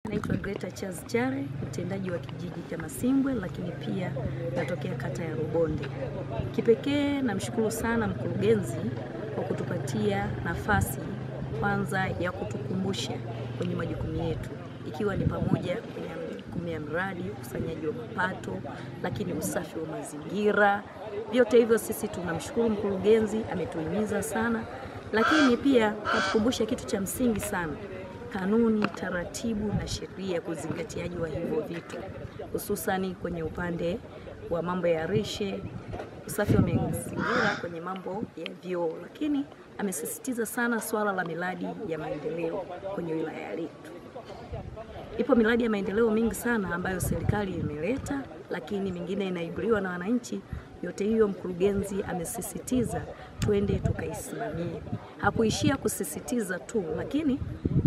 Naitwa Greta Charles Chare, mtendaji wa kijiji cha Masimbwe, lakini pia natokea kata ya Rubonde. Kipekee namshukuru sana mkurugenzi kwa kutupatia nafasi kwanza ya kutukumbusha kwenye majukumu yetu, ikiwa ni pamoja kwenye majukumu ya mradi, ukusanyaji wa mapato, lakini usafi wa mazingira. Vyote hivyo sisi tunamshukuru mkurugenzi, ametuhimiza sana, lakini pia kutukumbusha kitu cha msingi sana: kanuni, taratibu na sheria kuzingatiaji wa hivyo vitu, hususani kwenye upande wa mambo ya lishe, usafi wa mazingira, kwenye mambo ya vyoo. Lakini amesisitiza sana swala la miradi ya maendeleo kwenye wilaya yetu. Ipo miradi ya maendeleo mingi sana ambayo serikali imeleta, lakini mingine inaibuliwa na wananchi. Yote hiyo mkurugenzi amesisitiza twende tukaisimamie. Hakuishia kusisitiza tu, lakini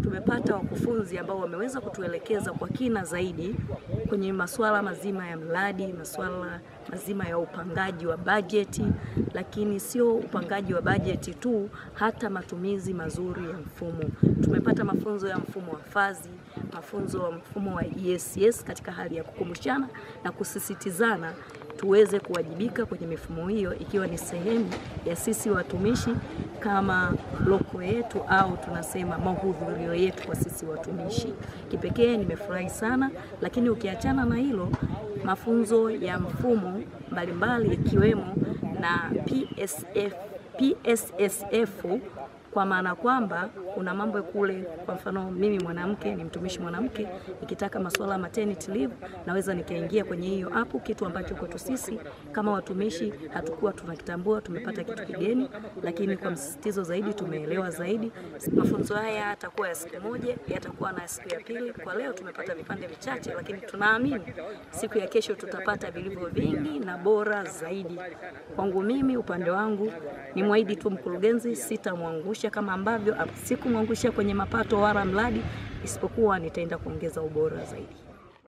tumepata wakufunzi ambao wameweza kutuelekeza kwa kina zaidi kwenye masuala mazima ya mradi, masuala mazima ya upangaji wa bajeti, lakini sio upangaji wa bajeti tu, hata matumizi mazuri ya mfumo. Tumepata mafunzo ya mfumo wa fazi, mafunzo ya mfumo wa ESS katika hali ya kukumbushana na kusisitizana tuweze kuwajibika kwenye mifumo hiyo, ikiwa ni sehemu ya sisi watumishi kama loko yetu, au tunasema mahudhurio yetu kwa sisi watumishi. Kipekee nimefurahi sana, lakini ukiachana na hilo, mafunzo ya mfumo mbalimbali ikiwemo na PSSF, kwa maana kwamba kuna mambo kule, kwa mfano mimi mwanamke, ni mtumishi mwanamke, nikitaka masuala maternity leave naweza nikaingia kwenye hiyo app, kitu ambacho kwetu sisi kama watumishi hatukuwa tunakitambua. Tumepata kitu kigeni, lakini kwa msisitizo zaidi tumeelewa zaidi. Mafunzo haya yatakuwa ya siku moja, yatakuwa na siku ya pili. Kwa leo tumepata vipande vichache, lakini tunaamini siku ya kesho tutapata vilivyo vingi na bora zaidi. Kwangu mimi, upande wangu, ni mwahidi tu mkurugenzi, sitamwangusha kama ambavyo sikumwangusha kwenye mapato wala mradi, isipokuwa nitaenda kuongeza ubora zaidi.